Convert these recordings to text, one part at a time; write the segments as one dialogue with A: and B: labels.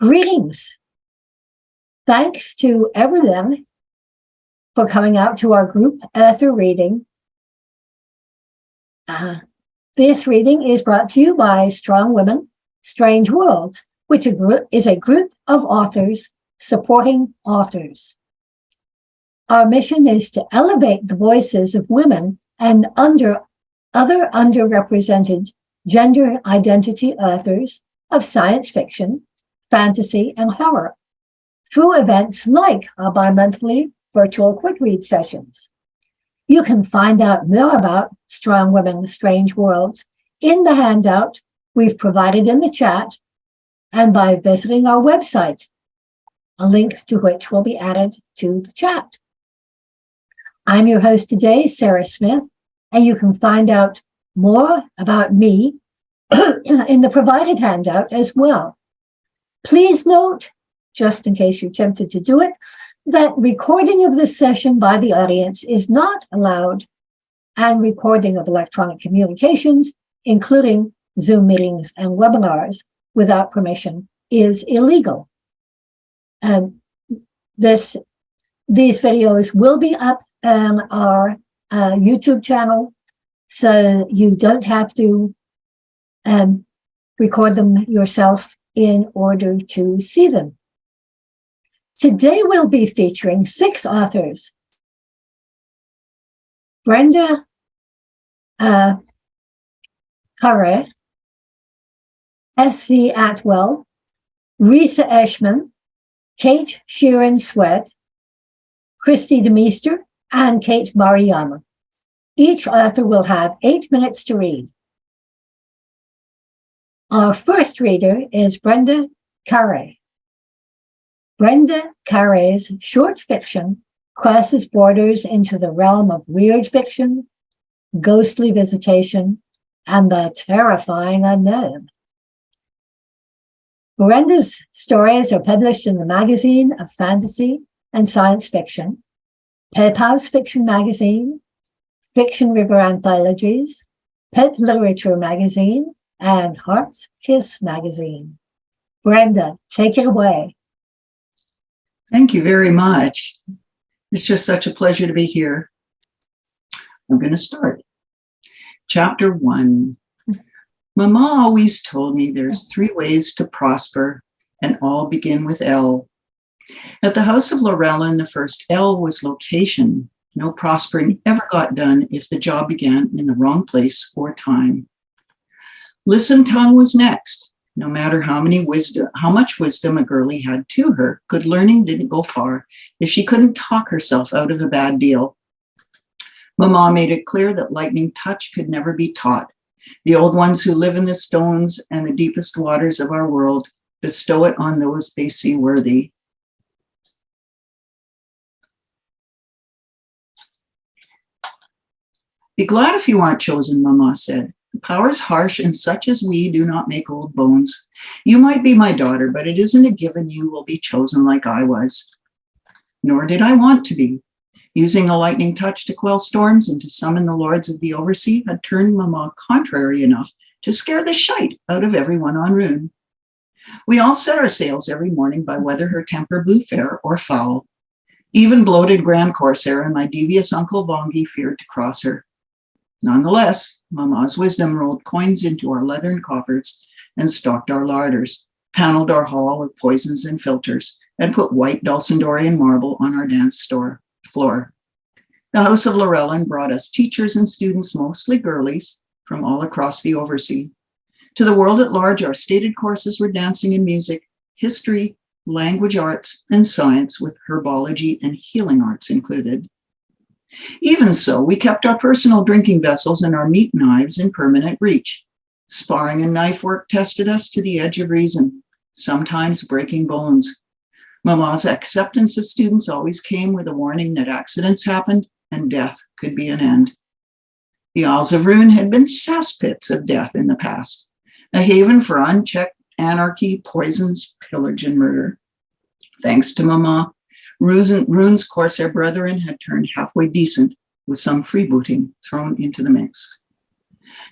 A: Greetings. Thanks to everyone for coming out to our group author reading. This reading is brought to you by Strong Women, Strange Worlds, which is a group of authors supporting authors. Our mission is to elevate the voices of women and other underrepresented gender identity authors of science fiction, fantasy, and horror through events like our bi-monthly virtual quick read sessions. You can find out more about Strong Women, Strange Worlds in the handout we've provided in the chat and by visiting our website, a link to which will be added to the chat. I'm your host today, Sarah Smith, and you can find out more about me in the provided handout as well. Please note, just in case you're tempted to do it, that recording of this session by the audience is not allowed, and recording of electronic communications, including Zoom meetings and webinars without permission, is illegal. These videos will be up on our YouTube channel, so you don't have to record them yourself in order to see them. Today we'll be featuring 6 authors: Brenda Carre, S.C. Attwell, Reese Eschmann, Kate Sheeran Swed, Kristi DeMeester, and Kate Maruyama. Each author will have 8 minutes to read. Our first reader is Brenda Carre. Brenda Carre's short fiction crosses borders into the realm of weird fiction, ghostly visitation, and the terrifying unknown. Brenda's stories are published in the Magazine of Fantasy and Science Fiction, Pepper's Fiction Magazine, Fiction River Anthologies, Pep Literature Magazine, and Heart's Kiss Magazine. Brenda, take it away.
B: Thank you very much. It's just such a pleasure to be here. I'm going to start. Chapter 1. Mama always told me there's 3 ways to prosper, and all begin with L. At the house of Lorellen, the first L was location. No prospering ever got done if the job began in the wrong place or time. Listen tongue was next. No matter how much wisdom a girlie had to her, good learning didn't go far if she couldn't talk herself out of a bad deal. Mama made it clear that lightning touch could never be taught. The old ones who live in the stones and the deepest waters of our world bestow it on those they see worthy. Be glad if you aren't chosen, Mama said. The power's harsh, and such as we do not make old bones. You might be my daughter, but it isn't a given you will be chosen like I was. Nor did I want to be. Using a lightning touch to quell storms and to summon the lords of the oversea had turned Mama contrary enough to scare the shite out of everyone en route. We all set our sails every morning by whether her temper blew fair or foul. Even bloated Grand Corsair and my devious Uncle Vongi feared to cross her. Nonetheless, Mama's wisdom rolled coins into our leathern coffers and stocked our larders, paneled our hall of poisons and filters, and put white Dulcindorian marble on our dance floor. The House of Lorellen brought us teachers and students, mostly girlies, from all across the oversea. To the world at large, our stated courses were dancing and music, history, language arts, and science, with herbology and healing arts included. Even so, we kept our personal drinking vessels and our meat knives in permanent reach. Sparring and knife work tested us to the edge of reason, sometimes breaking bones. Mama's acceptance of students always came with a warning that accidents happened and death could be an end. The Isles of Ruin had been cesspits of death in the past, a haven for unchecked anarchy, poisons, pillage, and murder. Thanks to Mama, Rune's Corsair brethren had turned halfway decent, with some freebooting thrown into the mix.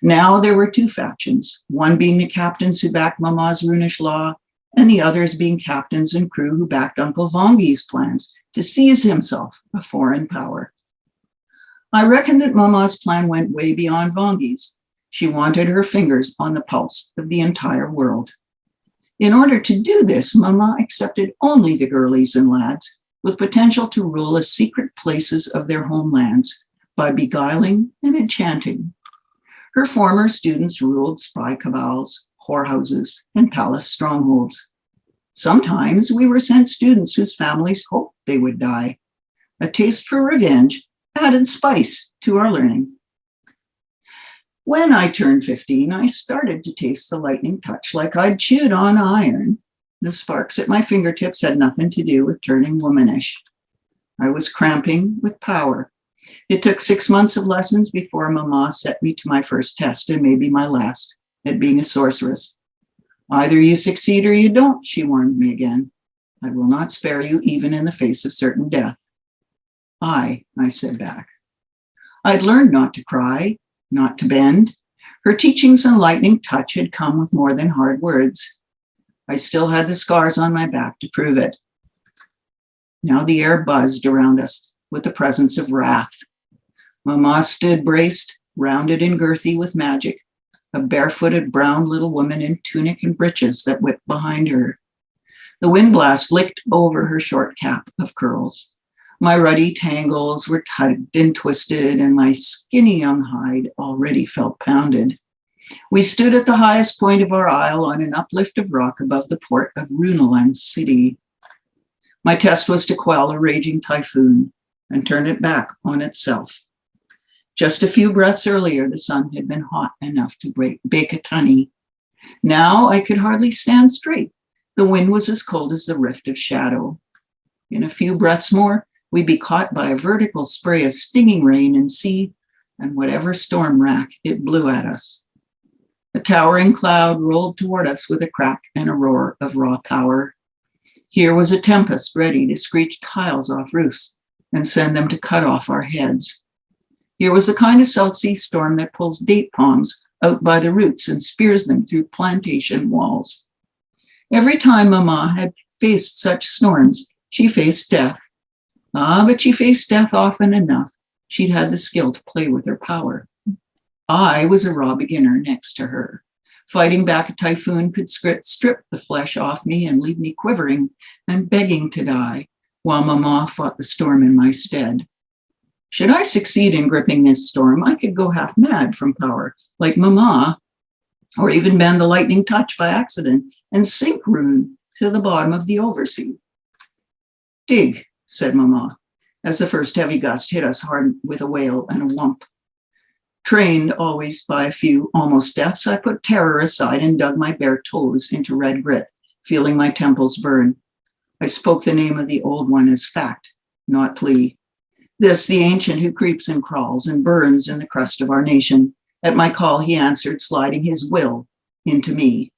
B: Now there were 2 factions, one being the captains who backed Mama's Runish law, and the others being captains and crew who backed Uncle Vongi's plans to seize himself a foreign power. I reckon that Mama's plan went way beyond Vongi's. She wanted her fingers on the pulse of the entire world. In order to do this, Mama accepted only the girlies and lads with potential to rule the secret places of their homelands by beguiling and enchanting. Her former students ruled spy cabals, whorehouses, and palace strongholds. Sometimes we were sent students whose families hoped they would die. A taste for revenge added spice to our learning. When I turned 15, I started to taste the lightning touch like I'd chewed on iron. The sparks at my fingertips had nothing to do with turning womanish. I was cramping with power. It took 6 months of lessons before Mama set me to my first test and maybe my last at being a sorceress. Either you succeed or you don't, she warned me again. I will not spare you even in the face of certain death. I said back. I'd learned not to cry, not to bend. Her teachings and lightning touch had come with more than hard words. I still had the scars on my back to prove it. Now the air buzzed around us with the presence of wrath. Mama stood braced, rounded and girthy with magic, a barefooted brown little woman in tunic and breeches that whipped behind her. The wind blast licked over her short cap of curls. My ruddy tangles were tugged and twisted, and my skinny young hide already felt pounded. We stood at the highest point of our isle on an uplift of rock above the port of Runeland City. My test was to quell a raging typhoon and turn it back on itself. Just a few breaths earlier, the sun had been hot enough to bake a tunny. Now I could hardly stand straight. The wind was as cold as the rift of shadow. In a few breaths more, we'd be caught by a vertical spray of stinging rain and sea, and whatever storm rack it blew at us. A towering cloud rolled toward us with a crack and a roar of raw power. Here was a tempest ready to screech tiles off roofs and send them to cut off our heads. Here was the kind of South Sea storm that pulls date palms out by the roots and spears them through plantation walls. Every time Mama had faced such storms, she faced death. But she faced death often enough. She'd had the skill to play with her power. I was a raw beginner next to her. Fighting back a typhoon could strip the flesh off me and leave me quivering and begging to die, while Mama fought the storm in my stead. Should I succeed in gripping this storm, I could go half mad from power, like Mama, or even bend the lightning touch by accident and sink Rune to the bottom of the oversea. Dig, said Mama, as the first heavy gust hit us hard with a wail and a whump. Trained always by a few almost deaths, I put terror aside and dug my bare toes into red grit, feeling my temples burn. I spoke the name of the Old One as fact, not plea. This, the ancient who creeps and crawls and burns in the crust of our nation. At my call, he answered, sliding his will into me.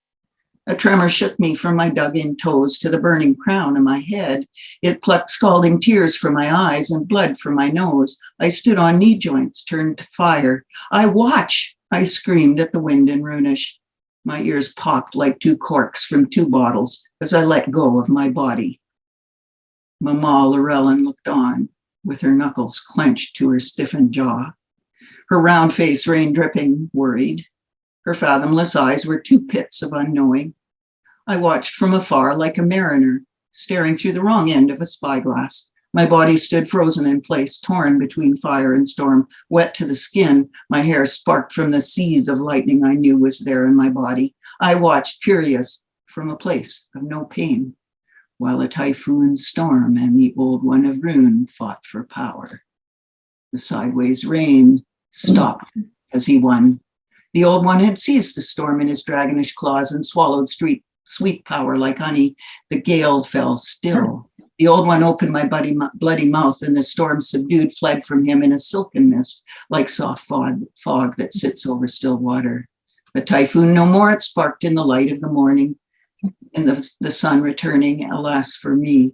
B: A tremor shook me from my dug-in toes to the burning crown of my head. It plucked scalding tears from my eyes and blood from my nose. I stood on knee joints, turned to fire. I watch, I screamed at the wind in Runish. My ears popped like two corks from two bottles as I let go of my body. Mama Llewellyn looked on, with her knuckles clenched to her stiffened jaw. Her round face rain dripping, worried. Her fathomless eyes were two pits of unknowing. I watched from afar like a mariner, staring through the wrong end of a spyglass. My body stood frozen in place, torn between fire and storm, wet to the skin. My hair sparked from the seethe of lightning I knew was there in my body. I watched, curious, from a place of no pain, while a typhoon storm and the Old One of Rune fought for power. The sideways rain stopped as he won. The Old One had seized the storm in his dragonish claws and swallowed sweet power like honey. The gale fell still. The Old One opened my bloody mouth, and the storm subdued fled from him in a silken mist, like soft fog that sits over still water. The typhoon no more, it sparked in the light of the morning, and the sun returning. Alas for me,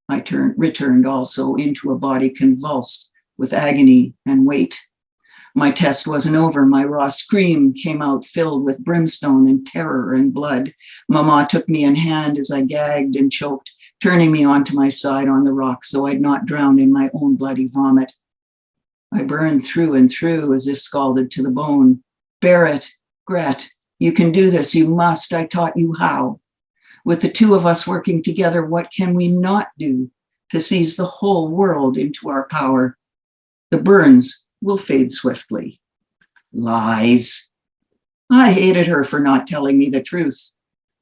B: I returned also into a body convulsed with agony and weight. My test wasn't over. My raw scream came out filled with brimstone and terror and blood. Mama took me in hand as I gagged and choked, turning me onto my side on the rock so I'd not drown in my own bloody vomit. I burned through and through as if scalded to the bone. Bear it, Gret. You can do this. You must. I taught you how. With the two of us working together, what can we not do to seize the whole world into our power? The burns will fade swiftly. Lies. I hated her for not telling me the truth.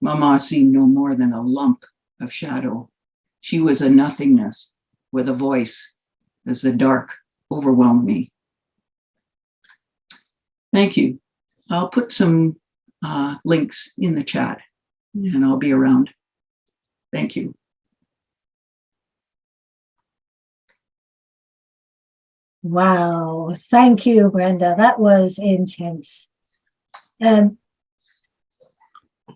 B: Mama seemed no more than a lump of shadow. She was a nothingness with a voice as the dark overwhelmed me. Thank you. I'll put some links in the chat and I'll be around. Thank you.
A: Wow. Thank you, Brenda. That was intense.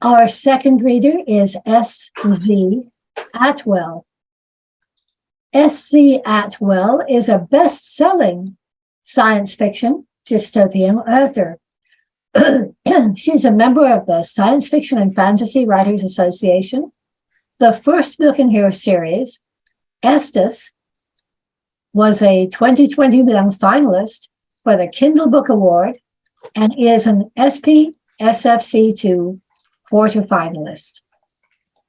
A: Our second reader is S.Z. Attwell. S.C. Attwell is a best-selling science fiction dystopian author. She's a member of the Science Fiction and Fantasy Writers Association. The first book in her series, Estes, was a 2021 finalist for the Kindle Book Award and is an SPSFC2 quarter finalist.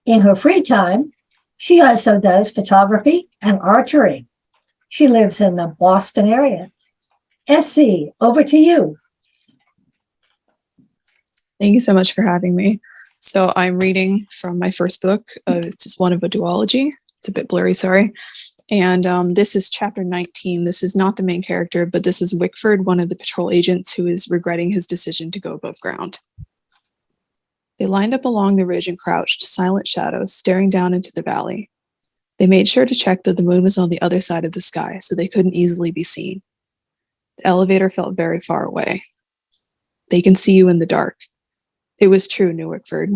A: In her free time, she also does photography and archery. She lives in the Boston area. SC, over to you.
C: Thank you so much for having me. So I'm reading from my first book. It's just one of a duology. It's a bit blurry, sorry. And this is chapter 19. This is not the main character, but this is Wickford, one of the patrol agents who is regretting his decision to go above ground. They lined up along the ridge and crouched, silent shadows, staring down into the valley. They made sure to check that the moon was on the other side of the sky, so they couldn't easily be seen. The elevator felt very far away. They can see you in the dark. It was true, knew Wickford,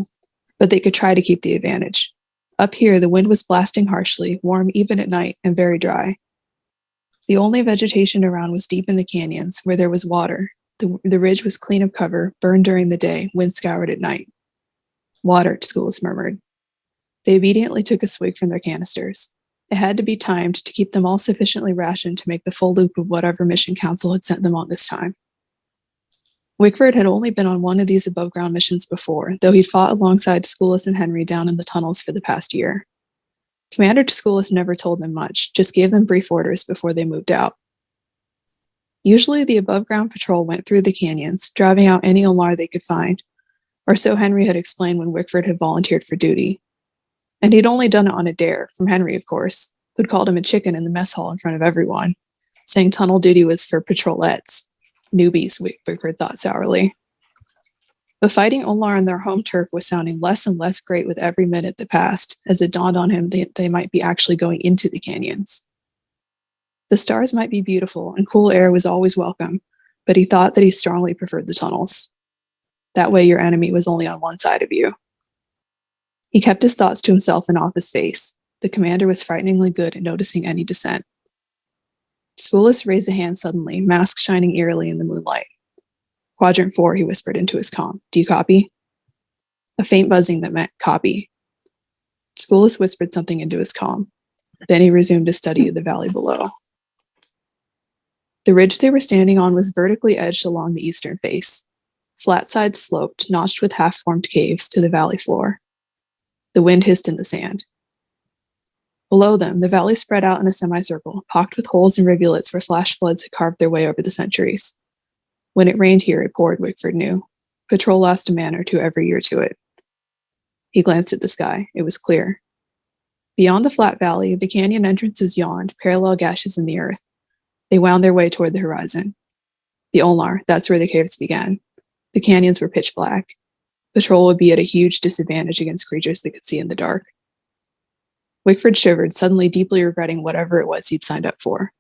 C: but they could try to keep the advantage. Up here, the wind was blasting harshly, warm even at night, and very dry. The only vegetation around was deep in the canyons, where there was water. The ridge was clean of cover, burned during the day, wind-scoured at night. Water, Schoolis murmured. They obediently took a swig from their canisters. It had to be timed to keep them all sufficiently rationed to make the full loop of whatever mission Council had sent them on this time. Wickford had only been on one of these above-ground missions before, though he'd fought alongside Schoolis and Henry down in the tunnels for the past year. Commander Schoolis never told them much, just gave them brief orders before they moved out. Usually the above-ground patrol went through the canyons, driving out any Olar they could find, or so Henry had explained when Wickford had volunteered for duty. And he'd only done it on a dare, from Henry, of course, who'd called him a chicken in the mess hall in front of everyone, saying tunnel duty was for patrolettes. Newbies, Wickford thought sourly. But fighting Olar on their home turf was sounding less and less great with every minute that passed, as it dawned on him that they might be actually going into the canyons. The stars might be beautiful, and cool air was always welcome, but he thought that he strongly preferred the tunnels. That way your enemy was only on one side of you. He kept his thoughts to himself and off his face. The commander was frighteningly good at noticing any dissent. Schoolis raised a hand suddenly, mask shining eerily in the moonlight. Quadrant 4, he whispered into his comm. Do you copy? A faint buzzing that meant copy. Schoolis whispered something into his comm. Then he resumed his study of the valley below. The ridge they were standing on was vertically edged along the eastern face. Flat sides sloped, notched with half-formed caves, to the valley floor. The wind hissed in the sand. Below them, the valley spread out in a semicircle, pocked with holes and rivulets where flash floods had carved their way over the centuries. When it rained here, it poured, Wickford knew. Patrol lost a man or two every year to it. He glanced at the sky. It was clear. Beyond the flat valley, the canyon entrances yawned, parallel gashes in the earth. They wound their way toward the horizon. The Olar, that's where the caves began. The canyons were pitch black. Patrol would be at a huge disadvantage against creatures that could see in the dark. Wickford shivered, suddenly deeply regretting whatever it was he'd signed up for.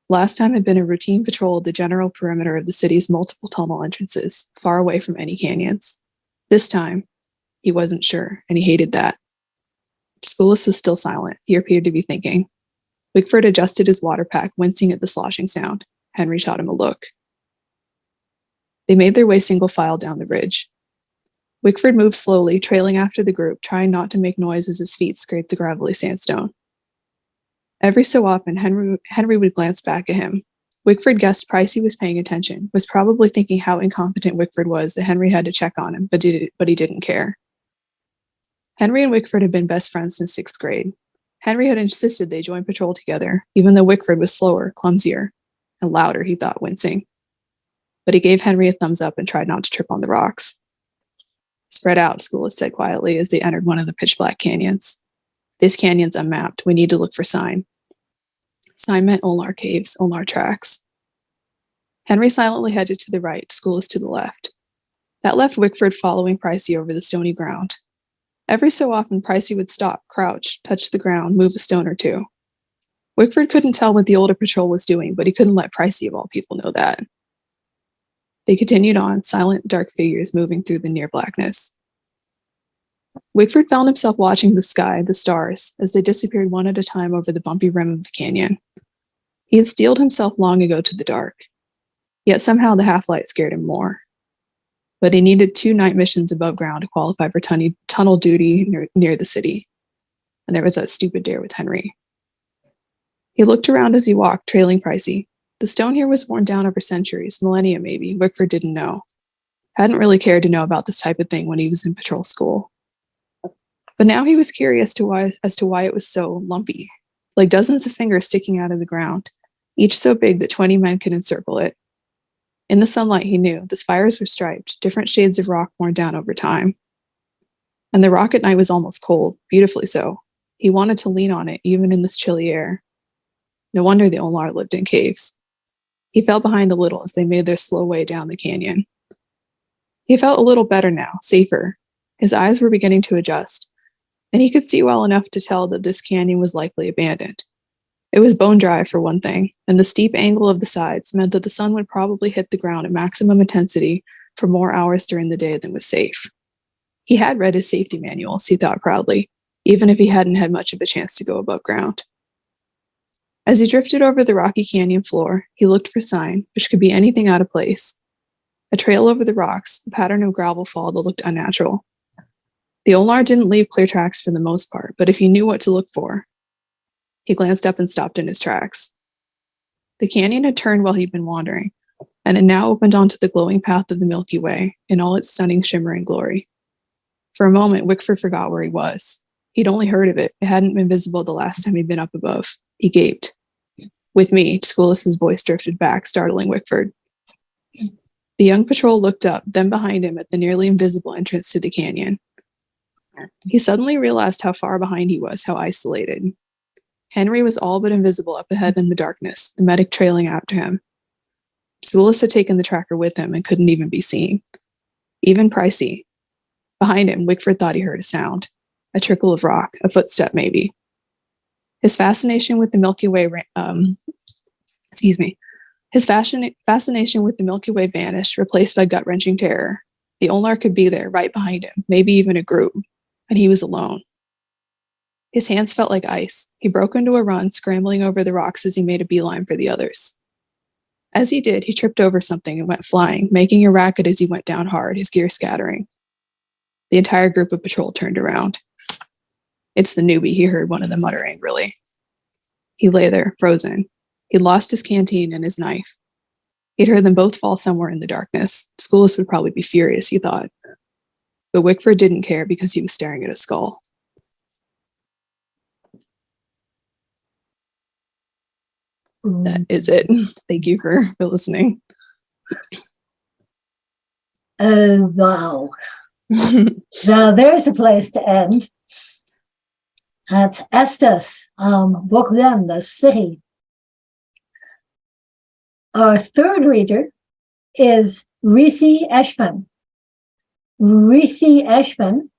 C: Last time had been a routine patrol of the general perimeter of the city's multiple tunnel entrances, far away from any canyons. This time, he wasn't sure, and he hated that. Schoolis was still silent. He appeared to be thinking. Wickford adjusted his water pack, wincing at the sloshing sound. Henry shot him a look. They made their way single file down the ridge. Wickford moved slowly, trailing after the group, trying not to make noise as his feet scraped the gravelly sandstone. Every so often, Henry would glance back at him. Wickford guessed Pricey was paying attention, was probably thinking how incompetent Wickford was that Henry had to check on him, but he didn't care. Henry and Wickford had been best friends since 6th grade. Henry had insisted they join patrol together, even though Wickford was slower, clumsier, and louder, he thought, wincing. But he gave Henry a thumbs up and tried not to trip on the rocks. Spread out, Schoolis said quietly as they entered one of the pitch-black canyons. This canyon's unmapped. We need to look for sign. Sign meant Ulnar Caves, Ulnar tracks. Henry silently headed to the right, Schoolis to the left. That left Wickford following Pricey over the stony ground. Every so often, Pricey would stop, crouch, touch the ground, move a stone or two. Wickford couldn't tell what the older patrol was doing, but he couldn't let Pricey, of all people, know that. They continued on, silent, dark figures moving through the near blackness. Wickford found himself watching the sky, the stars, as they disappeared one at a time over the bumpy rim of the canyon. He had steeled himself long ago to the dark, yet somehow the half-light scared him more. But he needed 2 night missions above ground to qualify for tunnel duty near the city. And there was that stupid dare with Henry. He looked around as he walked, trailing Pricey. The stone here was worn down over centuries, millennia maybe. Wickford didn't know. Hadn't really cared to know about this type of thing when he was in patrol school. But now he was curious as to why it was so lumpy, like dozens of fingers sticking out of the ground, each so big that 20 men could encircle it. In the sunlight, he knew the spires were striped, different shades of rock worn down over time. And the rock at night was almost cold, beautifully so. He wanted to lean on it, even in this chilly air. No wonder the Ulnar lived in caves. He fell behind a little as they made their slow way down the canyon. He felt a little better now, safer. His eyes were beginning to adjust, and he could see well enough to tell that this canyon was likely abandoned. It was bone dry, for one thing, and the steep angle of the sides meant that the sun would probably hit the ground at maximum intensity for more hours during the day than was safe. He had read his safety manuals, he thought proudly, even if he hadn't had much of a chance to go above ground. As he drifted over the rocky canyon floor, he looked for sign, which could be anything out of place. A trail over the rocks, a pattern of gravel fall that looked unnatural. The Ulnar didn't leave clear tracks for the most part, but if he knew what to look for. He glanced up and stopped in his tracks. The canyon had turned while he'd been wandering, and it now opened onto the glowing path of the Milky Way in all its stunning shimmering glory. For a moment, Wickford forgot where he was. He'd only heard of it. It hadn't been visible the last time he'd been up above. He gaped. With me, Schoolis's voice drifted back, startling Wickford. The young patrol looked up, then behind him at the nearly invisible entrance to the canyon. He suddenly realized how far behind he was, how isolated. Henry was all but invisible up ahead in the darkness, the medic trailing after him. Schoolis had taken the tracker with him and couldn't even be seen. Even Pricey. Behind him, Wickford thought he heard a sound. A trickle of rock, a footstep maybe. His fascination with the Milky Way His fascination with the Milky Way vanished, replaced by gut-wrenching terror. The Ulnar could be there, right behind him, maybe even a group, and he was alone. His hands felt like ice. He broke into a run, scrambling over the rocks as he made a beeline for the others. As he did, he tripped over something and went flying, making a racket as he went down hard, his gear scattering. The entire group of patrol turned around. "It's the newbie," he heard one of them mutter angrily. He lay there, frozen. He'd lost his canteen and his knife. He'd heard them both fall somewhere in the darkness. Schoolis would probably be furious, he thought. But Wickford didn't care because he was staring at a skull. That is it. Thank you for listening.
A: Oh, wow. Now, there's a place to end. At Estes, Book 1, The City. Our third reader is Reese Eschmann. Reese Eschmann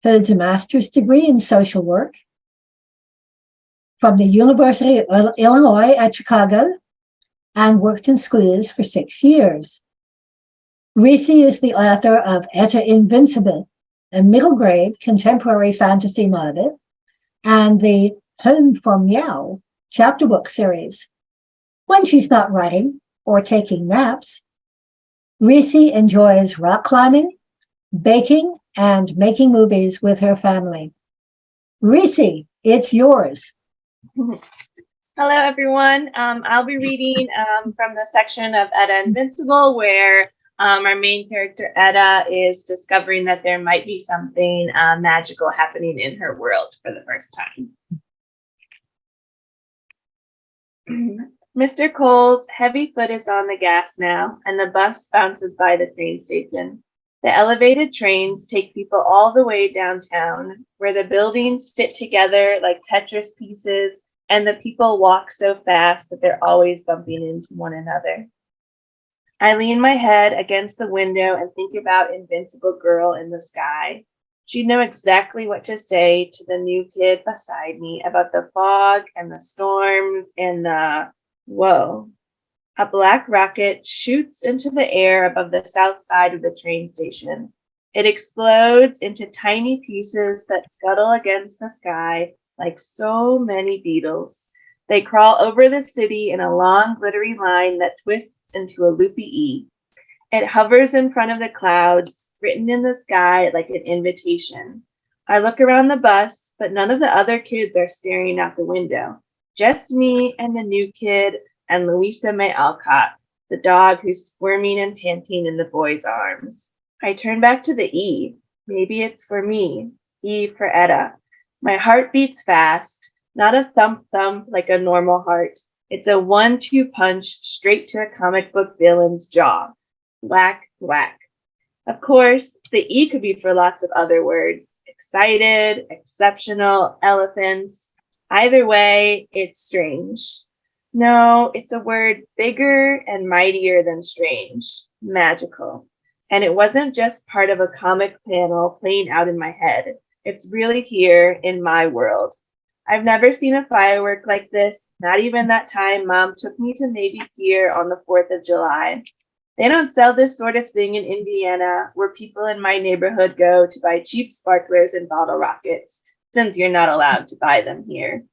A: holds a master's degree in social work from the University of Illinois at Chicago and worked in schools for 6 years. Reese is the author of Etta Invincible, a middle grade contemporary fantasy novel, and the Home for Meow chapter book series. When she's not writing or taking naps, Reese enjoys rock climbing, baking, and making movies with her family. Reese, it's yours.
D: Hello, everyone. I'll be reading from the section of Edda Invincible where our main character, Edda, is discovering that there might be something magical happening in her world for the first time. Mr. Cole's heavy foot is on the gas now, and the bus bounces by the train station. The elevated trains take people all the way downtown, where the buildings fit together like Tetris pieces, and the people walk so fast that they're always bumping into one another. I lean my head against the window and think about Invincible Girl in the sky. She'd know exactly what to say to the new kid beside me about the fog and the storms and the whoa. A black rocket shoots into the air above the south side of the train station. It explodes into tiny pieces that scuttle against the sky like so many beetles. They crawl over the city in a long, glittery line that twists into a loopy E. It hovers in front of the clouds, written in the sky like an invitation. I look around the bus, but none of the other kids are staring out the window. Just me and the new kid and Louisa May Alcott, the dog who's squirming and panting in the boy's arms. I turn back to the E. Maybe it's for me. E for Edda. My heart beats fast, not a thump-thump like a normal heart. It's a 1-2 punch straight to a comic book villain's jaw. Whack, whack. Of course, the E could be for lots of other words. Excited, exceptional, elephants. Either way, it's strange. No, it's a word bigger and mightier than strange. Magical. And it wasn't just part of a comic panel playing out in my head. It's really here in my world. I've never seen a firework like this, not even that time Mom took me to Navy Pier on the 4th of July. They don't sell this sort of thing in Indiana, where people in my neighborhood go to buy cheap sparklers and bottle rockets, since you're not allowed to buy them here.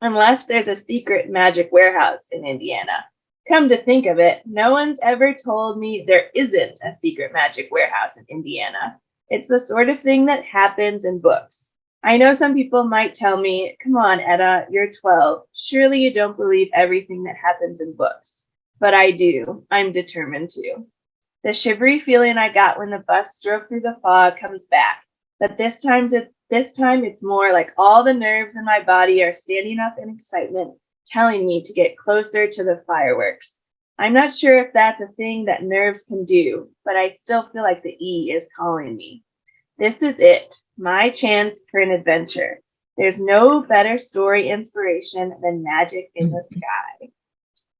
D: Unless there's a secret magic warehouse in Indiana. Come to think of it, no one's ever told me there isn't a secret magic warehouse in Indiana. It's the sort of thing that happens in books. I know some people might tell me, come on, Edda, you're 12. Surely you don't believe everything that happens in books. But I do. I'm determined to. The shivery feeling I got when the bus drove through the fog comes back. But this time it's more like all the nerves in my body are standing up in excitement, telling me to get closer to the fireworks. I'm not sure if that's a thing that nerves can do, but I still feel like the E is calling me. This is it, my chance for an adventure. There's no better story inspiration than magic in the sky.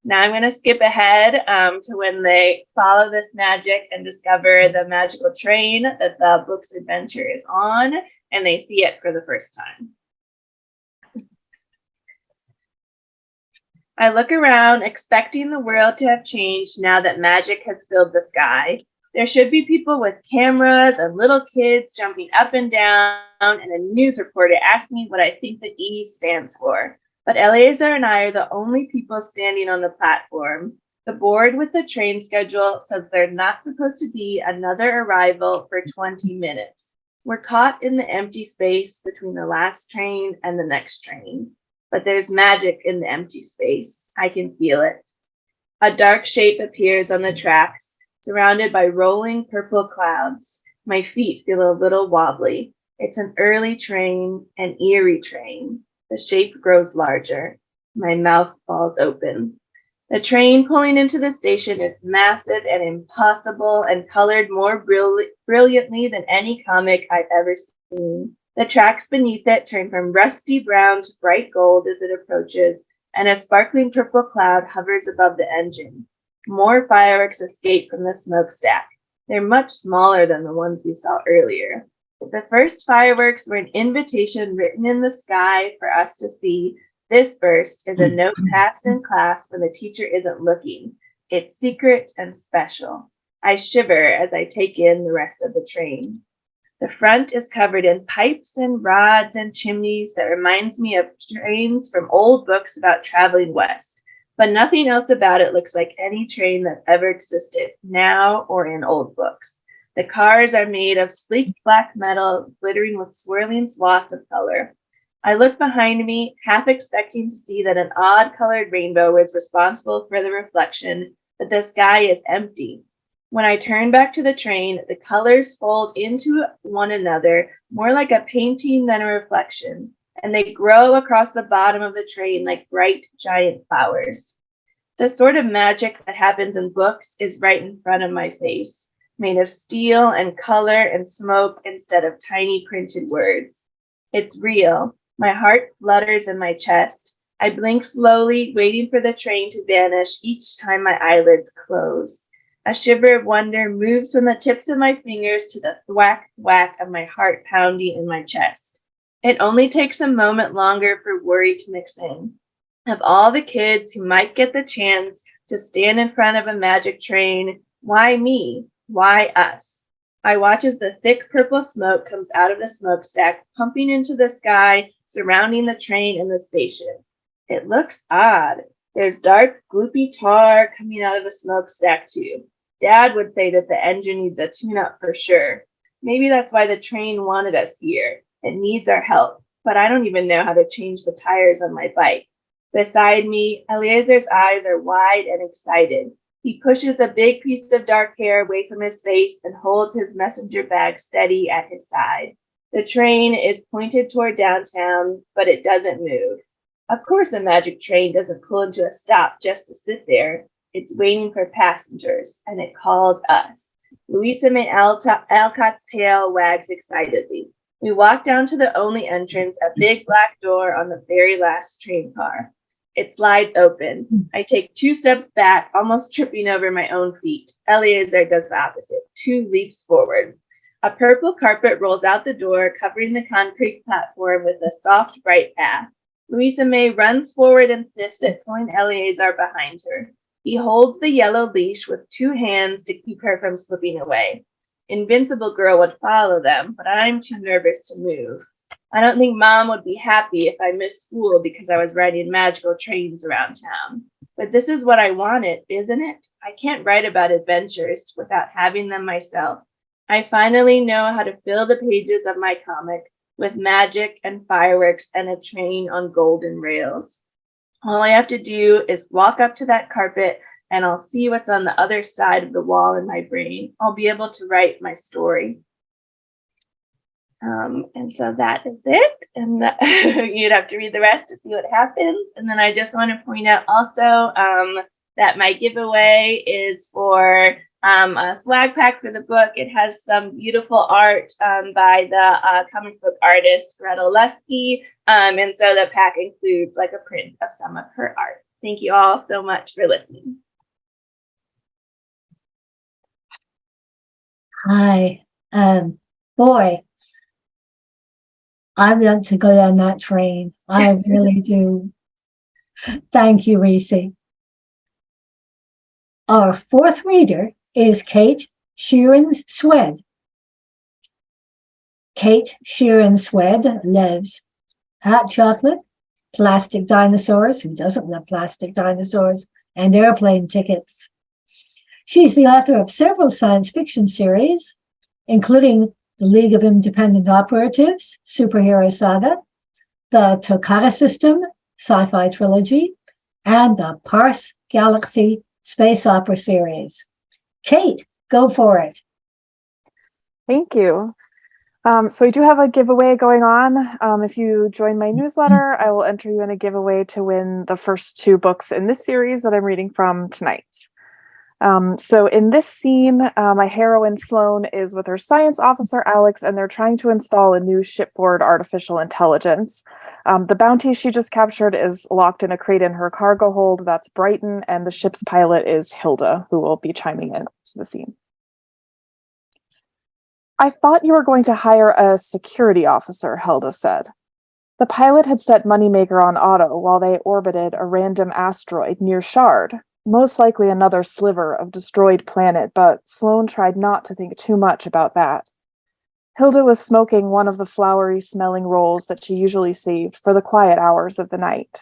D: Now I'm going to skip ahead to when they follow this magic and discover the magical train that the book's adventure is on, and they see it for the first time. I look around, expecting the world to have changed now that magic has filled the sky. There should be people with cameras and little kids jumping up and down, and a news reporter asking me what I think the E stands for. But Eleazar and I are the only people standing on the platform. The board with the train schedule says there's not supposed to be another arrival for 20 minutes. We're caught in the empty space between the last train and the next train. But there's magic in the empty space. I can feel it. A dark shape appears on the tracks, surrounded by rolling purple clouds. My feet feel a little wobbly. It's an early train, an eerie train. The shape grows larger. My mouth falls open. The train pulling into the station is massive and impossible and colored more brilliantly than any comic I've ever seen. The tracks beneath it turn from rusty brown to bright gold as it approaches, and a sparkling purple cloud hovers above the engine. More fireworks escape from the smokestack. They're much smaller than the ones we saw earlier. The first fireworks were an invitation written in the sky for us to see. This burst is a note passed in class when the teacher isn't looking. It's secret and special. I shiver as I take in the rest of the train. The front is covered in pipes and rods and chimneys that reminds me of trains from old books about traveling west. but nothing else about it looks like any train that's ever existed, now or in old books. The cars are made of sleek black metal, glittering with swirling swaths of color. I look behind me, half expecting to see that an odd-colored rainbow is responsible for the reflection, but the sky is empty. When I turn back to the train, the colors fold into one another, more like a painting than a reflection, and they grow across the bottom of the train like bright, giant flowers. The sort of magic that happens in books is right in front of my face, made of steel and color and smoke instead of tiny printed words. It's real. My heart flutters in my chest. I blink slowly, waiting for the train to vanish each time my eyelids close. A shiver of wonder moves from the tips of my fingers to the thwack, thwack of my heart pounding in my chest. It only takes a moment longer for worry to mix in. Of all the kids who might get the chance to stand in front of a magic train, why me? Why us? I watch as the thick purple smoke comes out of the smokestack, pumping into the sky, surrounding the train and the station. It looks odd. There's dark, gloopy tar coming out of the smokestack too. Dad would say that the engine needs a tune-up for sure. Maybe that's why the train wanted us here. It needs our help, but I don't even know how to change the tires on my bike. Beside me, Eliezer's eyes are wide and excited. He pushes a big piece of dark hair away from his face and holds his messenger bag steady at his side. The train is pointed toward downtown, but it doesn't move. Of course, a magic train doesn't pull into a stop just to sit there. It's waiting for passengers, and it called us. Louisa May Alcott's tail wags excitedly. We walk down to the only entrance, a big black door on the very last train car. It slides open. I take 2 steps back, almost tripping over my own feet. Eliezer does the opposite, 2 leaps forward. A purple carpet rolls out the door, covering the concrete platform with a soft, bright path. Louisa May runs forward and sniffs it, pulling Eliezer behind her. He holds the yellow leash with 2 hands to keep her from slipping away. Invincible Girl would follow them, but I'm too nervous to move. I don't think Mom would be happy if I missed school because I was riding magical trains around town. But this is what I wanted, isn't it? I can't write about adventures without having them myself. I finally know how to fill the pages of my comic with magic and fireworks and a train on golden rails. All I have to do is walk up to that carpet and I'll see what's on the other side of the wall in my brain. I'll be able to write my story. And so that is it. And you'd have to read the rest to see what happens. And then I just want to point out also that my giveaway is for a swag pack for the book. It has some beautiful art by the comic book artist Gretel Lusky. And so the pack includes like a print of some of her art. Thank you all so much for listening.
A: Hi, boy, I want to go on that train. I really do. Thank you, Reese. Our 4th reader is Kate Sheeran Swed. Kate Sheeran Swed loves hot chocolate, plastic dinosaurs, who doesn't love plastic dinosaurs, and airplane tickets. She's the author of several science fiction series, including the League of Independent Operatives superhero saga, the Toccata System sci-fi trilogy, and the Parse Galaxy space opera series. Kate, go for it.
E: Thank you. So we do have a giveaway going on. If you join my newsletter, I will enter you in a giveaway to win the first 2 books in this series that I'm reading from tonight. So in this scene, my heroine Sloane is with her science officer Alex, and they're trying to install a new shipboard artificial intelligence. The bounty she just captured is locked in a crate in her cargo hold. That's Brighton, and the ship's pilot is Hilda, who will be chiming in to the scene. I thought you were going to hire a security officer, Hilda said. The pilot had set Moneymaker on auto while they orbited a random asteroid near Shard. Most likely another sliver of destroyed planet, but Sloane tried not to think too much about that. Hilda was smoking one of the flowery-smelling rolls that she usually saved for the quiet hours of the night.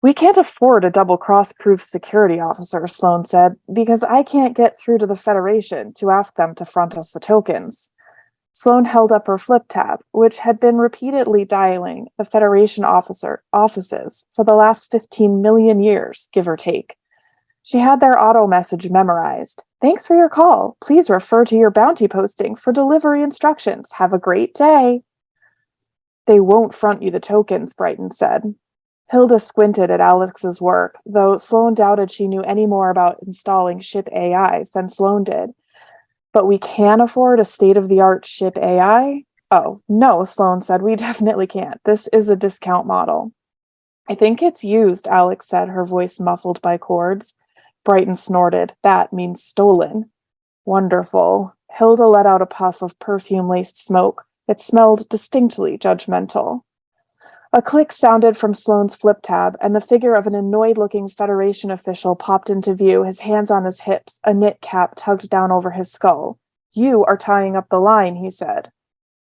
E: We can't afford a double-cross-proof security officer, Sloan said, because I can't get through to the Federation to ask them to front us the tokens. Sloan held up her flip tab, which had been repeatedly dialing the Federation offices for the last 15 million years, give or take. She had their auto message memorized. Thanks for your call. Please refer to your bounty posting for delivery instructions. Have a great day. They won't front you the tokens, Brighton said. Hilda squinted at Alex's work, though Sloan doubted she knew any more about installing ship AIs than Sloan did. But we can afford a state-of-the-art ship AI? Oh, no, Sloan said, we definitely can't. This is a discount model. I think it's used, Alex said, her voice muffled by cords. Brighton snorted. That means stolen. Wonderful. Hilda let out a puff of perfume-laced smoke. It smelled distinctly judgmental. A click sounded from Sloane's flip tab, and the figure of an annoyed-looking Federation official popped into view, his hands on his hips, a knit cap tugged down over his skull. You are tying up the line, he said.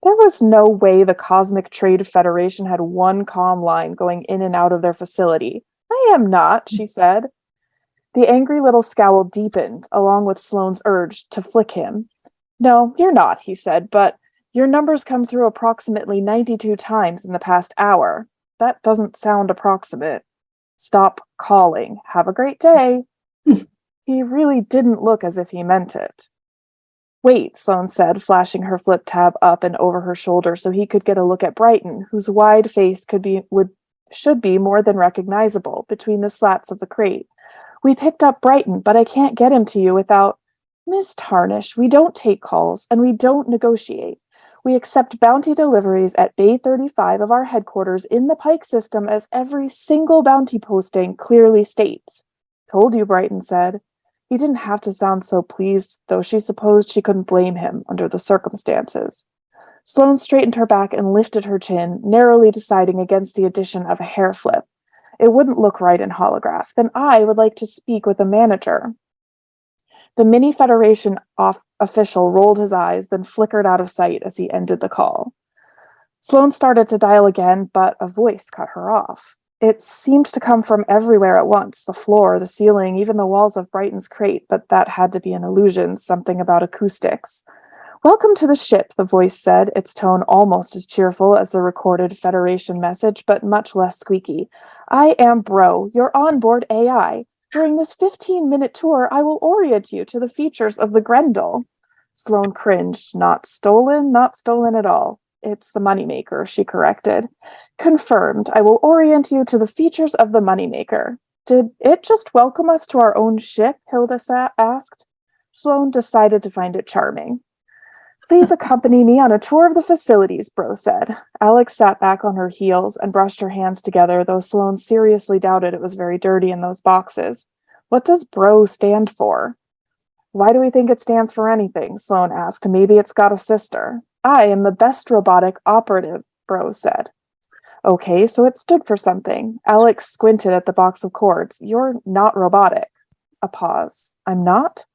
E: There was no way the Cosmic Trade Federation had one comm line going in and out of their facility. I am not, she said. The angry little scowl deepened, along with Sloane's urge to flick him. No, you're not, he said, but your numbers come through approximately 92 times in the past hour. That doesn't sound approximate. Stop calling. Have a great day. He really didn't look as if he meant it. Wait, Sloane said, flashing her flip tab up and over her shoulder so he could get a look at Brighton, whose wide face should be more than recognizable between the slats of the crate. We picked up Brighton, but I can't get him to you without... Miss Tarnish, we don't take calls, and we don't negotiate. We accept bounty deliveries at Bay 35 of our headquarters in the Pike system, as every single bounty posting clearly states. Told you, Brighton said. He didn't have to sound so pleased, though she supposed she couldn't blame him under the circumstances. Sloane straightened her back and lifted her chin, narrowly deciding against the addition of a hair flip. It wouldn't look right in holograph. Then I would like to speak with the manager. The mini Federation official rolled his eyes, then flickered out of sight as he ended the call. Sloane started to dial again, but a voice cut her off. It seemed to come from everywhere at once, the floor, the ceiling, even the walls of Brighton's crate, but that had to be an illusion, something about acoustics. Welcome to the ship, the voice said, its tone almost as cheerful as the recorded Federation message, but much less squeaky. I am Bro, your onboard AI. During this 15-minute tour, I will orient you to the features of the Grendel. Sloane cringed. Not stolen at all. It's the moneymaker, she corrected. Confirmed. I will orient you to the features of the moneymaker. Did it just welcome us to our own ship? Hilda asked. Sloane decided to find it charming. Please accompany me on a tour of the facilities, Bro said. Alex sat back on her heels and brushed her hands together, though Sloane seriously doubted it was very dirty in those boxes. What does Bro stand for? Why do we think it stands for anything? Sloane asked. Maybe it's got a sister. I am the best robotic operative, Bro said. Okay, so it stood for something. Alex squinted at the box of cords. You're not robotic. A pause. I'm not?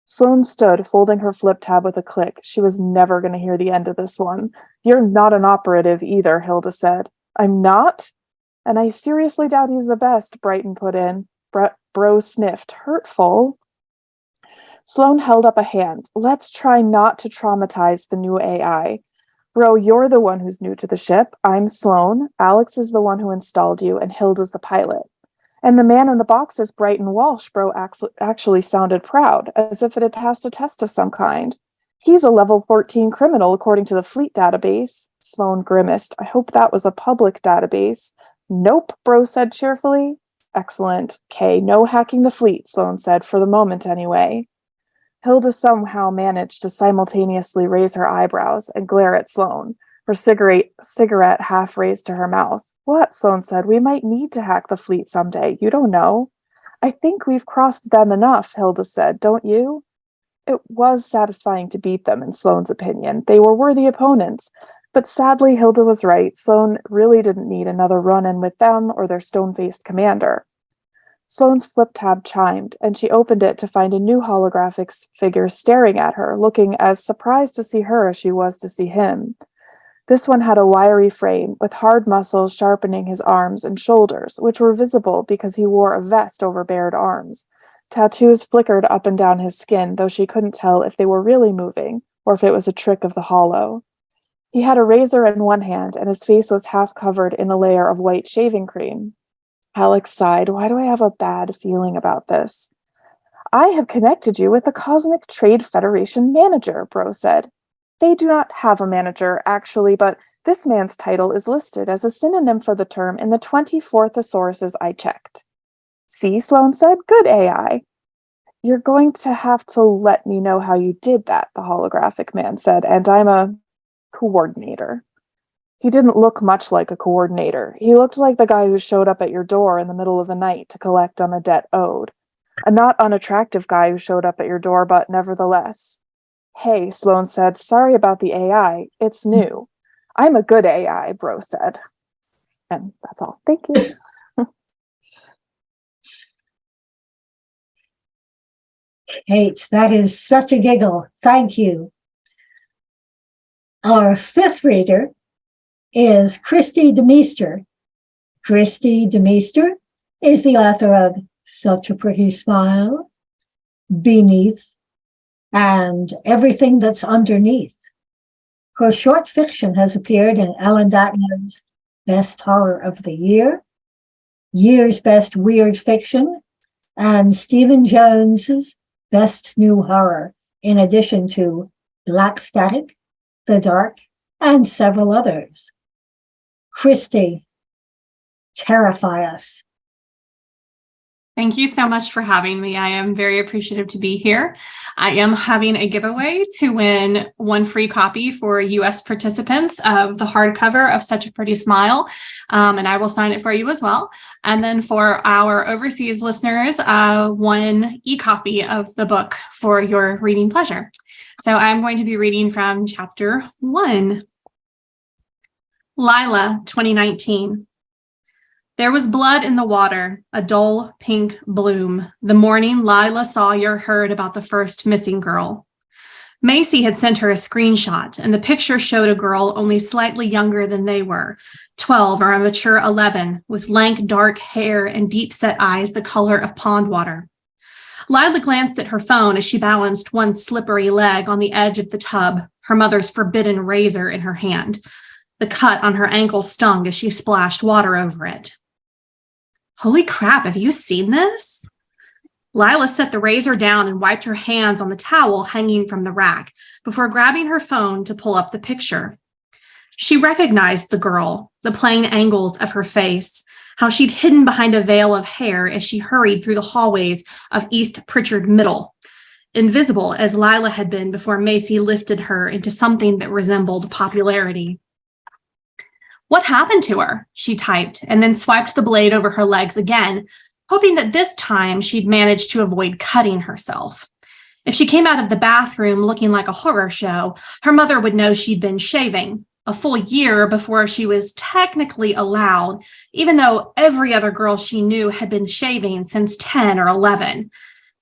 E: Sloane stood, folding her flip tab with a click. She was never going to hear the end of this one. You're not an operative either, Hilda said. I'm not? And I seriously doubt he's the best, Brighton put in. Bro sniffed. Hurtful. Sloane held up a hand. Let's try not to traumatize the new AI. Bro, you're the one who's new to the ship. I'm Sloane. Alex is the one who installed you, and Hilda's the pilot. And the man in the box is Brighton Walsh. Bro actually sounded proud, as if it had passed a test of some kind. He's a level 14 criminal, according to the fleet database. Sloane grimaced. I hope that was a public database. Nope, Bro said cheerfully. Excellent. Okay, no hacking the fleet, Sloane said, for the moment anyway. Hilda somehow managed to simultaneously raise her eyebrows and glare at Sloane, her cigarette half raised to her mouth. What? Sloane said. We might need to hack the fleet someday. You don't know. I think we've crossed them enough, Hilda said. Don't you? It was satisfying to beat them, in Sloane's opinion. They were worthy opponents. But sadly, Hilda was right. Sloane really didn't need another run-in with them or their stone-faced commander. Sloane's flip tab chimed, and she opened it to find a new holographic figure staring at her, looking as surprised to see her as she was to see him. This one had a wiry frame with hard muscles sharpening his arms and shoulders, which were visible because he wore a vest over bared arms. Tattoos flickered up and down his skin, though she couldn't tell if they were really moving or if it was a trick of the hollow. He had a razor in one hand, and his face was half covered in a layer of white shaving cream. Alex sighed. Why do I have a bad feeling about this? I have connected you with the Cosmic Trade Federation manager, Bro said. They do not have a manager, actually, but this man's title is listed as a synonym for the term in the 24 thesauruses I checked. See, Sloane said, good AI. You're going to have to let me know how you did that, the holographic man said, and I'm a coordinator. He didn't look much like a coordinator. He looked like the guy who showed up at your door in the middle of the night to collect on a debt owed. A not unattractive guy who showed up at your door, but nevertheless. Hey, Sloane said, sorry about the AI. It's new. I'm a good AI, Bro said. And that's all. Thank you.
A: Kate, that is such a giggle. Thank you. Our fifth reader is Kristi DeMeester. Kristi DeMeester is the author of Such a Pretty Smile, Beneath, and Everything That's Underneath. Her short fiction has appeared in Ellen Datner's Best Horror of the Year, Year's Best Weird Fiction, and Stephen Jones's Best New Horror, in addition to Black Static, The Dark, and several others. Kristi, terrify us.
F: Thank you so much for having me. I am very appreciative to be here. I am having a giveaway to win one free copy for US participants of the hardcover of Such a Pretty Smile, and I will sign it for you as well. And then for our overseas listeners, one e-copy of the book for your reading pleasure. So I'm going to be reading from chapter 1. Lila, 2019. There was blood in the water, a dull pink bloom, the morning Lila Sawyer heard about the first missing girl. Macy had sent her a screenshot, and the picture showed a girl only slightly younger than they were, 12 or a mature 11, with lank dark hair and deep-set eyes the color of pond water. Lila glanced at her phone as she balanced one slippery leg on the edge of the tub, her mother's forbidden razor in her hand. The cut on her ankle stung as she splashed water over it. Holy crap, have you seen this? Lila set the razor down and wiped her hands on the towel hanging from the rack before grabbing her phone to pull up the picture. She recognized the girl, the plain angles of her face, how she'd hidden behind a veil of hair as she hurried through the hallways of East Pritchard Middle, invisible as Lila had been before Macy lifted her into something that resembled popularity. What happened to her? She typed, and then swiped the blade over her legs again, hoping that this time she'd managed to avoid cutting herself. If she came out of the bathroom looking like a horror show, her mother would know she'd been shaving, a full year before she was technically allowed, even though every other girl she knew had been shaving since 10 or 11.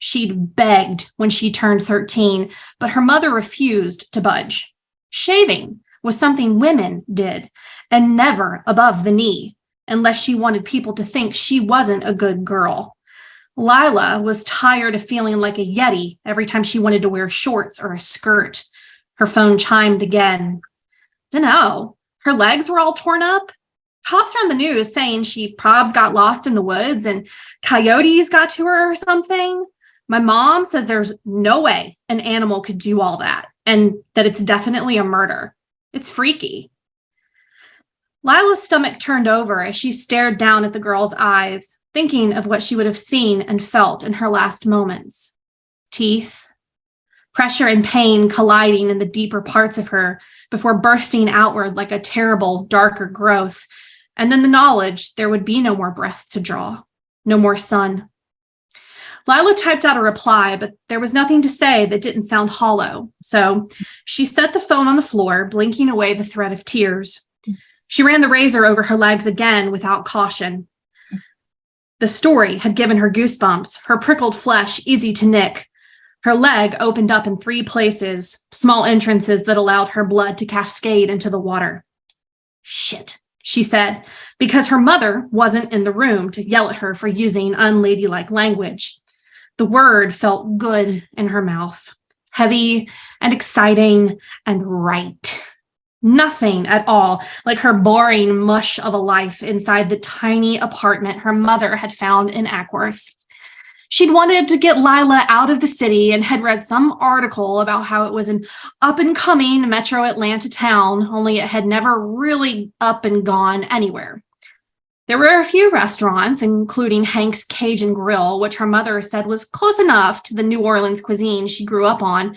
F: She'd begged when she turned 13, but her mother refused to budge. Shaving was something women did, and never above the knee, unless she wanted people to think she wasn't a good girl. Lila was tired of feeling like a yeti every time she wanted to wear shorts or a skirt. Her phone chimed again. Dunno, her legs were all torn up. Cops are on the news saying she probs got lost in the woods and coyotes got to her or something. My mom says there's no way an animal could do all that, and that it's definitely a murder. It's freaky. Lila's stomach turned over as she stared down at the girl's eyes, thinking of what she would have seen and felt in her last moments. Teeth, pressure and pain colliding in the deeper parts of her before bursting outward like a terrible, darker growth, and then the knowledge there would be no more breath to draw, no more sun. Lila typed out a reply, but there was nothing to say that didn't sound hollow, so she set the phone on the floor, blinking away the threat of tears. She ran the razor over her legs again without caution. The story had given her goosebumps, her prickled flesh easy to nick. Her leg opened up in 3 places, small entrances that allowed her blood to cascade into the water. Shit, she said, because her mother wasn't in the room to yell at her for using unladylike language. The word felt good in her mouth, heavy and exciting and right. Nothing at all like her boring mush of a life inside the tiny apartment her mother had found in Ackworth. She'd wanted to get Lila out of the city and had read some article about how it was an up-and-coming metro Atlanta town, only it had never really up and gone anywhere. There were a few restaurants, including Hank's Cajun Grill, which her mother said was close enough to the New Orleans cuisine she grew up on,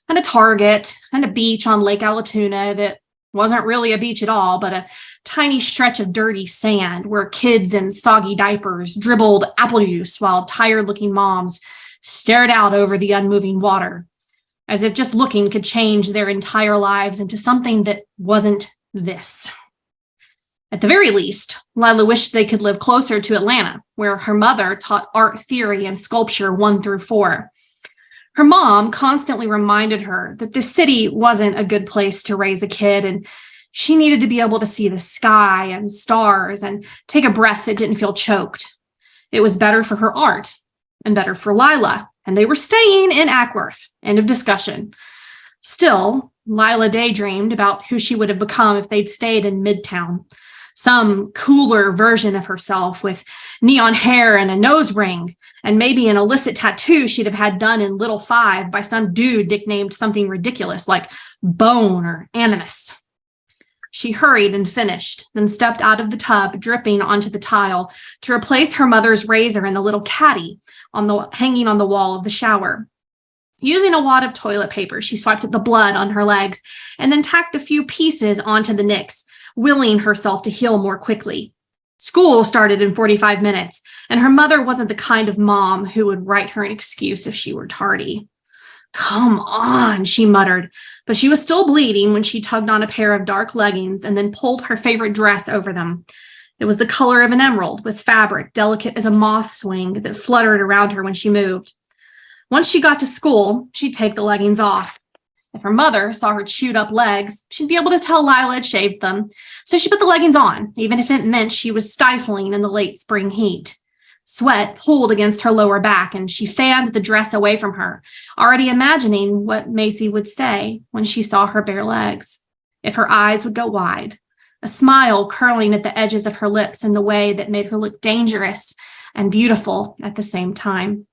F: and a Target, and a beach on Lake Allatoona that wasn't really a beach at all, but a tiny stretch of dirty sand where kids in soggy diapers dribbled apple juice while tired-looking moms stared out over the unmoving water, as if just looking could change their entire lives into something that wasn't this. At the very least, Lila wished they could live closer to Atlanta, where her mother taught art theory and sculpture 1 through 4. Her mom constantly reminded her that this city wasn't a good place to raise a kid, and she needed to be able to see the sky and stars and take a breath that didn't feel choked. It was better for her art and better for Lila, and they were staying in Ackworth. End of discussion. Still, Lila daydreamed about who she would have become if they'd stayed in Midtown. Some cooler version of herself with neon hair and a nose ring, and maybe an illicit tattoo she'd have had done in Little Five by some dude nicknamed something ridiculous like Bone or Animus. She hurried and finished, then stepped out of the tub, dripping onto the tile, to replace her mother's razor in the little caddy hanging on the wall of the shower. Using a wad of toilet paper, she swiped at the blood on her legs and then tacked a few pieces onto the nicks, willing herself to heal more quickly. School started in 45 minutes, and her mother wasn't the kind of mom who would write her an excuse if she were tardy. Come on, she muttered, but she was still bleeding when she tugged on a pair of dark leggings and then pulled her favorite dress over them. It was the color of an emerald, with fabric delicate as a moth's wing that fluttered around her when she moved. Once she got to school, she'd take the leggings off. If her mother saw her chewed up legs, she'd be able to tell Lila had shaved them. So she put the leggings on, even if it meant she was stifling in the late spring heat. Sweat pulled against her lower back, and she fanned the dress away from her, already imagining what Macy would say when she saw her bare legs. If her eyes would go wide, a smile curling at the edges of her lips in the way that made her look dangerous and beautiful at the same time.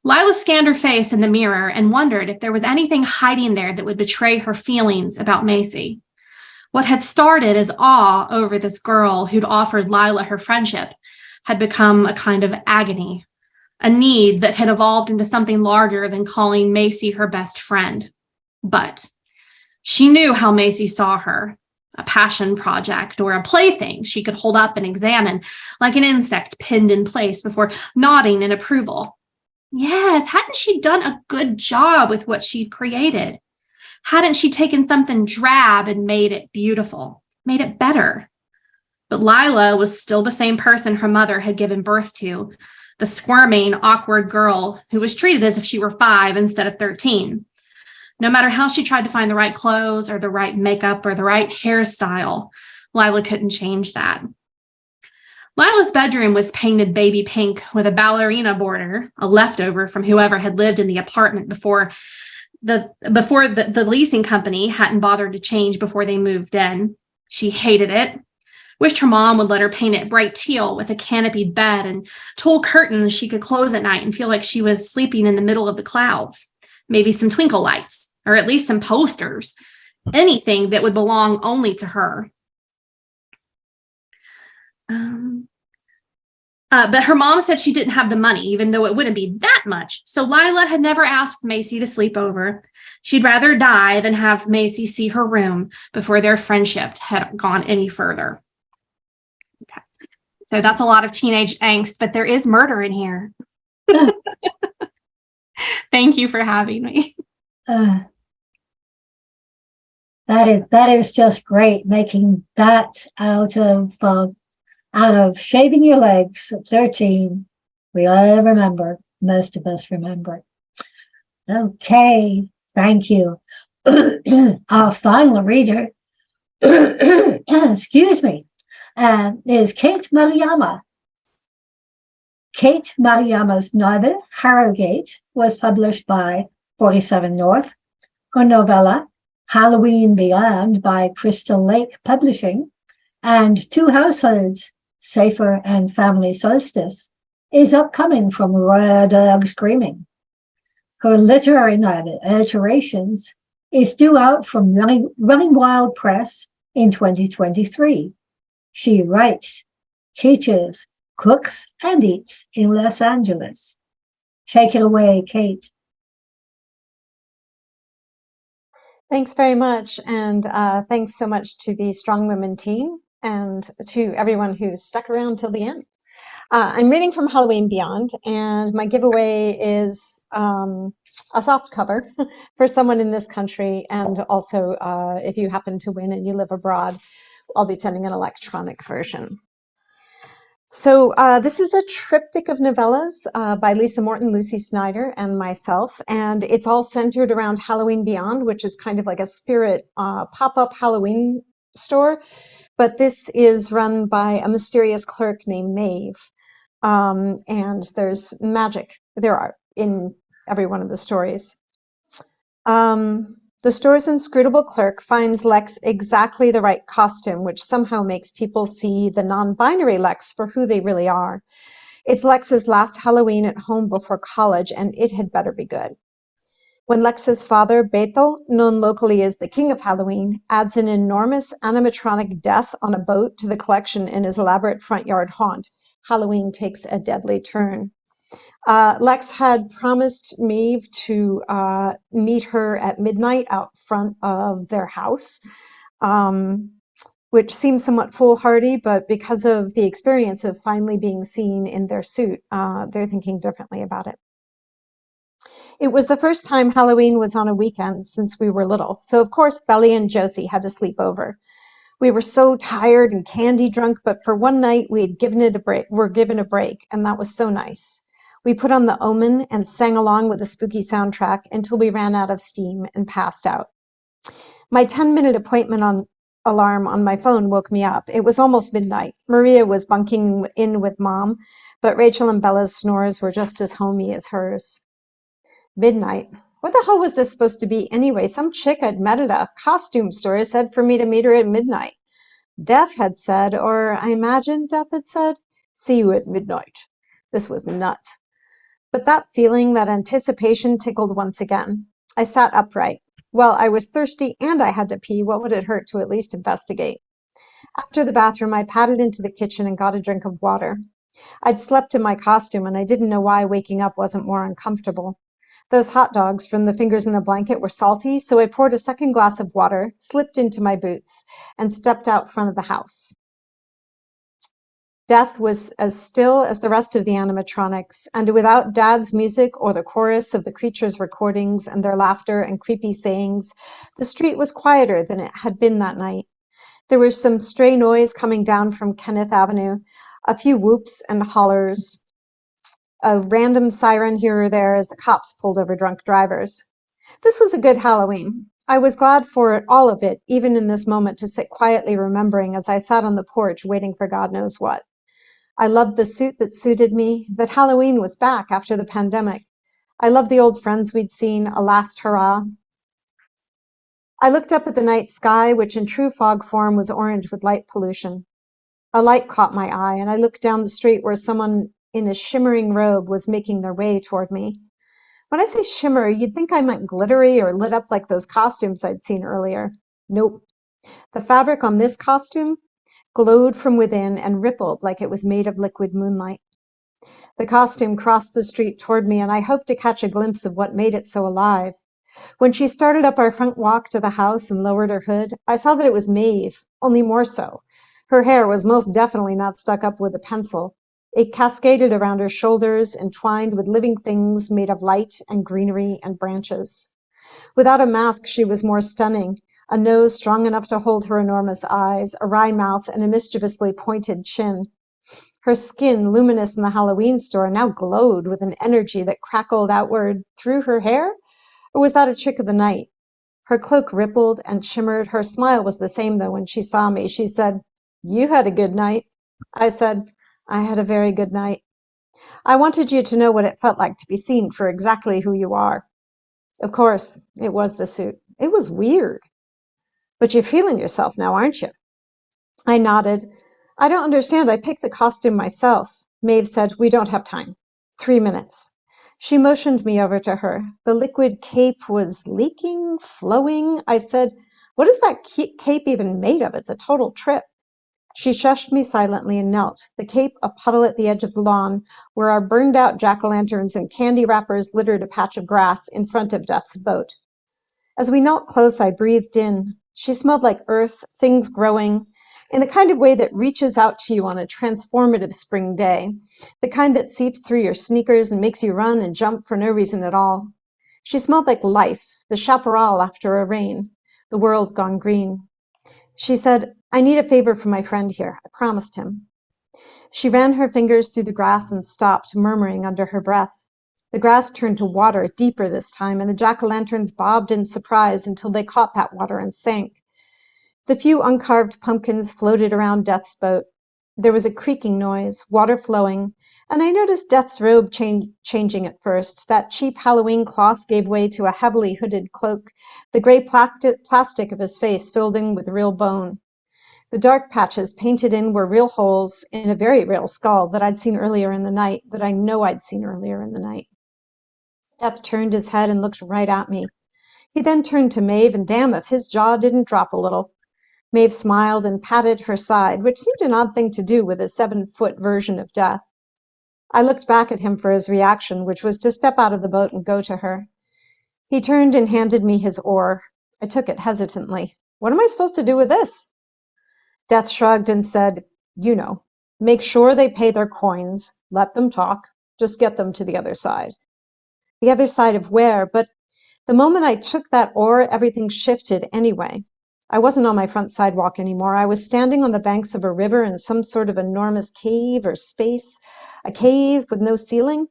F: Lila scanned her face in the mirror and wondered if there was anything hiding there that would betray her feelings about Macy. What had started as awe over this girl who'd offered Lila her friendship had become a kind of agony, a need that had evolved into something larger than calling Macy her best friend. But she knew how Macy saw her, a passion project or a plaything she could hold up and examine, like an insect pinned in place before nodding in approval. Yes, hadn't she done a good job with what she'd created? Hadn't she taken something drab and made it beautiful, made it better? But Lila was still the same person her mother had given birth to, the squirming, awkward girl who was treated as if she were 5 instead of 13. No matter how she tried to find the right clothes or the right makeup or the right hairstyle, Lila couldn't change that. Lila's bedroom was painted baby pink with a ballerina border, a leftover from whoever had lived in the apartment before the leasing company hadn't bothered to change before they moved in. She hated it, wished her mom would let her paint it bright teal with a canopied bed and tulle curtains she could close at night and feel like she was sleeping in the middle of the clouds. Maybe some twinkle lights, or at least some posters, anything that would belong only to her. But her mom said she didn't have the money, even though it wouldn't be that much. So Lila had never asked Macy to sleep over. She'd rather die than have Macy see her room before their friendship had gone any further. Okay. So that's a lot of teenage angst, but there is murder in here. Thank you for having me.
A: That is just great, making that out of shaving your legs at 13. We all remember, most of us remember. Okay, thank you. Our final reader excuse me, is Kate Maruyama. Kate Maruyama's novel, Harrogate, was published by 47 North. Her novella, Halloween Beyond by Crystal Lake Publishing, and Two Households, Safer and Family Solstice, is upcoming from Royal Dog Screaming. Her literary novel, Alterations, is due out from Running Wild Press in 2023. She writes, teaches, cooks, and eats in Los Angeles. Take it away, Kate.
G: Thanks very much. And thanks so much to the Strong Women team and to everyone who stuck around till the end. I'm reading from Halloween Beyond, and my giveaway is a soft cover for someone in this country. And also, if you happen to win and you live abroad, I'll be sending an electronic version. So this is a triptych of novellas by Lisa Morton, Lucy Snyder, and myself, and it's all centered around Halloween Beyond, which is kind of like a spirit pop-up Halloween store, but this is run by a mysterious clerk named Maeve, and there's magic. There are in every one of the stories. The store's inscrutable clerk finds Lex exactly the right costume, which somehow makes people see the non-binary Lex for who they really are. It's Lex's last Halloween at home before college, and it had better be good. When Lex's father, Beto, known locally as the King of Halloween, adds an enormous animatronic death on a boat to the collection in his elaborate front yard haunt, Halloween takes a deadly turn. Lex had promised Maeve to meet her at midnight out front of their house, which seems somewhat foolhardy, but because of the experience of finally being seen in their suit, they're thinking differently about it. It was the first time Halloween was on a weekend since we were little, so of course Belly and Josie had to sleep over. We were so tired and candy drunk, but for one night were given a break, and that was so nice. We put on The Omen and sang along with the spooky soundtrack until we ran out of steam and passed out. My 10-minute appointment alarm on my phone woke me up. It was almost midnight. Maria was bunking in with Mom, but Rachel and Bella's snores were just as homey as hers. Midnight? What the hell was this supposed to be anyway? Some chick I'd met at a costume store said for me to meet her at midnight. Death had said, or I imagine Death had said, see you at midnight. This was nuts. But that feeling, that anticipation tickled once again. I sat upright. Well, I was thirsty and I had to pee. What would it hurt to at least investigate? After the bathroom, I padded into the kitchen and got a drink of water. I'd slept in my costume and I didn't know why waking up wasn't more uncomfortable. Those hot dogs from the fingers in the blanket were salty, so I poured a second glass of water, slipped into my boots, and stepped out front of the house. Death was as still as the rest of the animatronics, and without Dad's music or the chorus of the creatures' recordings and their laughter and creepy sayings, the street was quieter than it had been that night. There was some stray noise coming down from Kenneth Avenue, a few whoops and hollers, a random siren here or there as the cops pulled over drunk drivers. This was a good Halloween. I was glad for all of it, even in this moment, to sit quietly remembering as I sat on the porch waiting for God knows what. I loved the suit that suited me, that Halloween was back after the pandemic. I loved the old friends we'd seen, a last hurrah. I looked up at the night sky, which in true fog form was orange with light pollution. A light caught my eye, and I looked down the street where someone in a shimmering robe was making their way toward me. When I say shimmer, you'd think I meant glittery or lit up like those costumes I'd seen earlier. Nope. The fabric on this costume glowed from within and rippled like it was made of liquid moonlight. The costume crossed the street toward me, and I hoped to catch a glimpse of what made it so alive. When she started up our front walk to the house and lowered her hood, I saw that it was Maeve, only more so. Her hair was most definitely not stuck up with a pencil. It cascaded around her shoulders, entwined with living things made of light and greenery and branches. Without a mask, she was more stunning. A nose strong enough to hold her enormous eyes, a wry mouth, and a mischievously pointed chin. Her skin, luminous in the Halloween store, now glowed with an energy that crackled outward through her hair? Or was that a trick of the night? Her cloak rippled and shimmered. Her smile was the same, though, when she saw me. She said, "You had a good night." I said, "I had a very good night. I wanted you to know what it felt like to be seen for exactly who you are." Of course, it was the suit. It was weird. "But you're feeling yourself now, aren't you?" I nodded. "I don't understand. I picked the costume myself." Maeve said, "We don't have time. 3 minutes." She motioned me over to her. The liquid cape was leaking, flowing. I said, "What is that cape even made of? It's a total trip." She shushed me silently and knelt, the cape a puddle at the edge of the lawn, where our burned-out jack-o'-lanterns and candy wrappers littered a patch of grass in front of Death's boat. As we knelt close, I breathed in. She smelled like earth, things growing, in the kind of way that reaches out to you on a transformative spring day, the kind that seeps through your sneakers and makes you run and jump for no reason at all. She smelled like life, the chaparral after a rain, the world gone green. She said, "I need a favor from my friend here." I promised him. She ran her fingers through the grass and stopped, murmuring under her breath. The grass turned to water, deeper this time, and the jack-o'-lanterns bobbed in surprise until they caught that water and sank. The few uncarved pumpkins floated around Death's boat. There was a creaking noise, water flowing, and I noticed Death's robe changing at first. That cheap Halloween cloth gave way to a heavily hooded cloak, the gray plastic of his face filled in with real bone. The dark patches painted in were real holes in a very real skull that I'd seen earlier in the night, that I know I'd seen earlier in the night. Death turned his head and looked right at me. He then turned to Maeve, and damn if his jaw didn't drop a little. Maeve smiled and patted her side, which seemed an odd thing to do with a 7-foot version of Death. I looked back at him for his reaction, which was to step out of the boat and go to her. He turned and handed me his oar. I took it hesitantly. "What am I supposed to do with this?" Death shrugged and said, "You know, make sure they pay their coins, let them talk, just get them to the other side." The other side of where? But the moment I took that oar, everything shifted anyway. I wasn't on my front sidewalk anymore. I was standing on the banks of a river in some sort of enormous cave or space, a cave with no ceiling.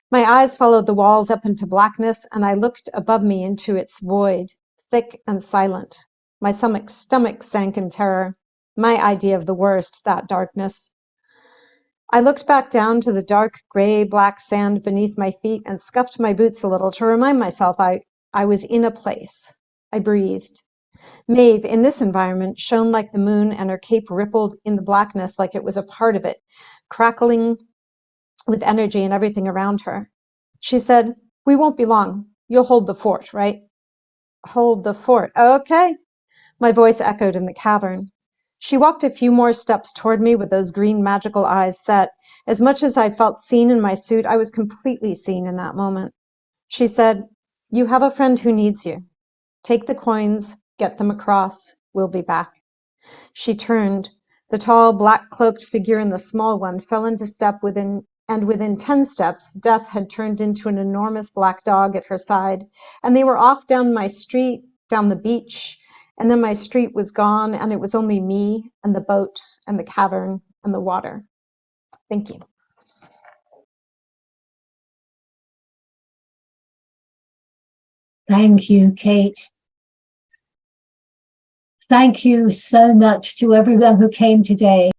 G: My eyes followed the walls up into blackness, and I looked above me into its void, thick and silent. My stomach sank in terror. My idea of the worst, that darkness. I looked back down to the dark, gray-black sand beneath my feet and scuffed my boots a little to remind myself I was in a place. I breathed. Maeve, in this environment, shone like the moon, and her cape rippled in the blackness like it was a part of it, crackling with energy and everything around her. She said, "We won't be long. You'll hold the fort, right?" "Hold the fort. Okay." My voice echoed in the cavern. She walked a few more steps toward me with those green magical eyes set. As much as I felt seen in my suit, I was completely seen in that moment. She said, "You have a friend who needs you. Take the coins, get them across. We'll be back." She turned. The tall, black-cloaked figure and the small one fell into step within 10 steps, Death had turned into an enormous black dog at her side, and they were off down my street, down the beach, and then my street was gone, and it was only me and the boat and the cavern and the water. Thank you.
A: Thank you, Kate. Thank you so much to everyone who came today.